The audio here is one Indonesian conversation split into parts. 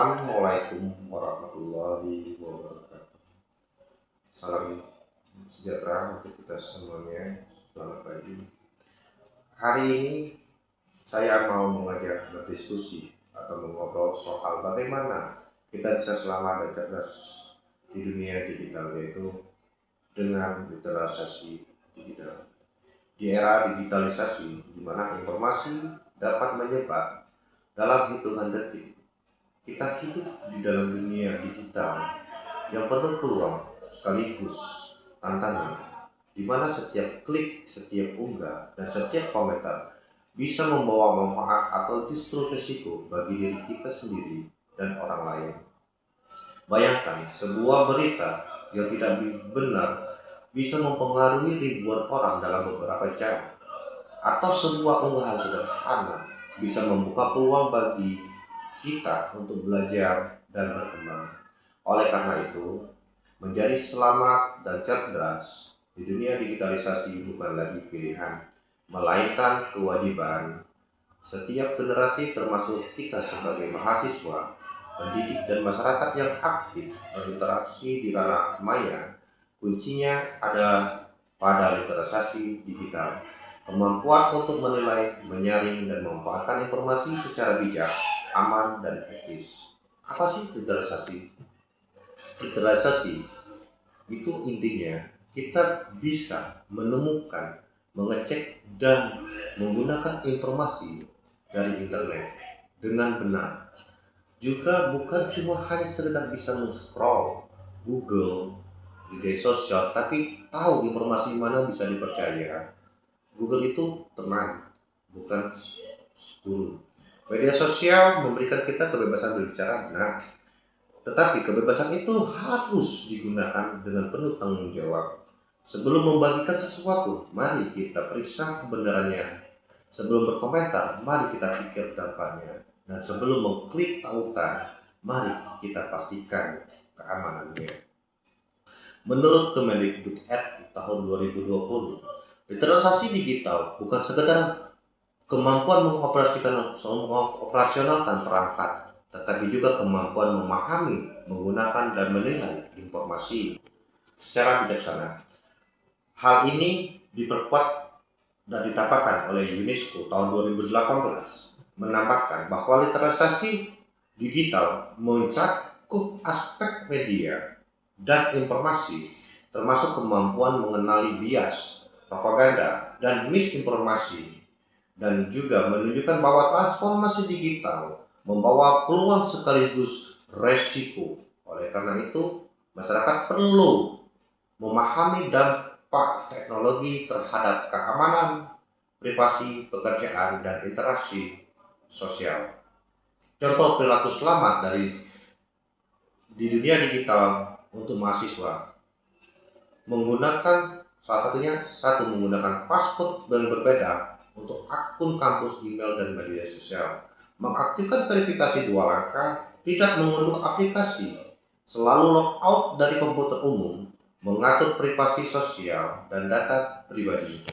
Assalamualaikum warahmatullahi wabarakatuh. Salam sejahtera untuk kita semuanya. Selamat pagi. Hari ini saya mau mengajak berdiskusi atau mengobrol soal bagaimana kita bisa selamat dan cerdas di dunia digital, yaitu dengan literasi digital. Di era digitalisasi, di mana informasi dapat menyebar dalam hitungan detik, kita hidup di dalam dunia digital yang penuh peluang sekaligus tantangan, di mana setiap klik, setiap unggah, dan setiap komentar bisa membawa manfaat atau justru risiko bagi diri kita sendiri dan orang lain. Bayangkan sebuah berita yang tidak benar bisa mempengaruhi ribuan orang dalam beberapa jam, atau sebuah unggahan sederhana bisa membuka peluang bagi kita untuk belajar dan berkembang. Oleh karena itu, menjadi selamat dan cerdas di dunia digitalisasi bukan lagi pilihan, melainkan kewajiban. Setiap generasi termasuk kita sebagai mahasiswa, pendidik dan masyarakat yang aktif berinteraksi di ranah maya, kuncinya ada pada literasi digital. Kemampuan untuk menilai, menyaring, dan memanfaatkan informasi secara bijak, aman, dan etis. Apa sih literasi? Literasi itu intinya kita bisa menemukan, mengecek, dan menggunakan informasi dari internet dengan benar. Juga bukan cuma hanya sekedar bisa men-scroll Google, media sosial, tapi tahu informasi mana bisa dipercaya. Google itu teman, bukan guru. Media sosial memberikan kita kebebasan berbicara, tetapi kebebasan itu harus digunakan dengan penuh tanggung jawab. Sebelum membagikan sesuatu, mari kita periksa kebenarannya. Sebelum berkomentar, mari kita pikir dampaknya. Dan sebelum mengklik tautan, mari kita pastikan keamanannya. Menurut Kemendikbud tahun 2020, literasi digital bukan sekedar kemampuan mengoperasionalkan perangkat, tetapi juga kemampuan memahami, menggunakan, dan menilai informasi secara bijaksana. Hal ini diperkuat dan ditambahkan oleh UNESCO tahun 2018, menambahkan bahwa literasi digital mencakup aspek media dan informasi, termasuk kemampuan mengenali bias, propaganda, dan misinformasi, dan juga menunjukkan bahwa transformasi digital membawa peluang sekaligus resiko. Oleh karena itu, masyarakat perlu memahami dampak teknologi terhadap keamanan, privasi, pekerjaan, dan interaksi sosial. Contoh perilaku selamat di dunia digital untuk mahasiswa menggunakan menggunakan password yang berbeda untuk akun kampus, email, dan media sosial, mengaktifkan verifikasi 2 langkah, tidak mengunduh aplikasi, selalu log out dari komputer umum, mengatur privasi sosial dan data pribadi.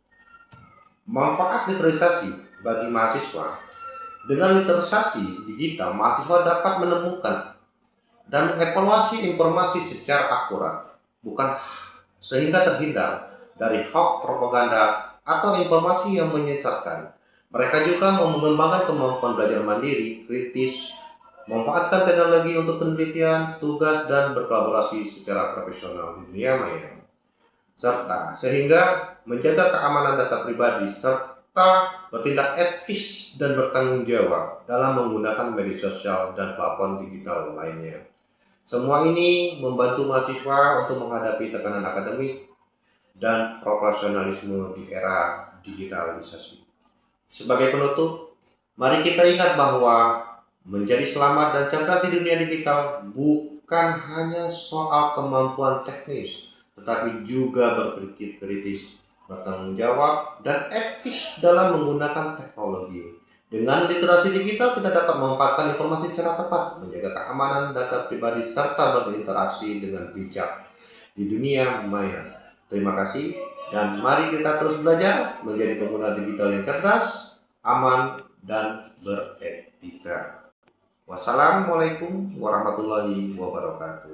Manfaat literasi bagi mahasiswa. Dengan literasi digital, mahasiswa dapat menemukan dan mengevaluasi informasi secara akurat, sehingga terhindar dari hoax, propaganda, atau informasi yang menyesatkan. Mereka juga mengembangkan kemampuan belajar mandiri, kritis, memanfaatkan teknologi untuk penelitian, tugas, dan berkolaborasi secara profesional di dunia maya, serta sehingga menjaga keamanan data pribadi serta bertindak etis dan bertanggung jawab dalam menggunakan media sosial dan platform digital lainnya. Semua ini membantu mahasiswa untuk menghadapi tekanan akademik dan profesionalisme di era digitalisasi. Sebagai penutup, mari kita ingat bahwa menjadi selamat dan cerdas di dunia digital bukan hanya soal kemampuan teknis, tetapi juga berpikir kritis, bertanggung jawab, dan etis dalam menggunakan teknologi. Dengan literasi digital, kita dapat memanfaatkan informasi secara tepat, menjaga keamanan data pribadi, serta berinteraksi dengan bijak di dunia maya. Terima kasih, dan mari kita terus belajar menjadi pengguna digital yang cerdas, aman, dan beretika. Wassalamualaikum warahmatullahi wabarakatuh.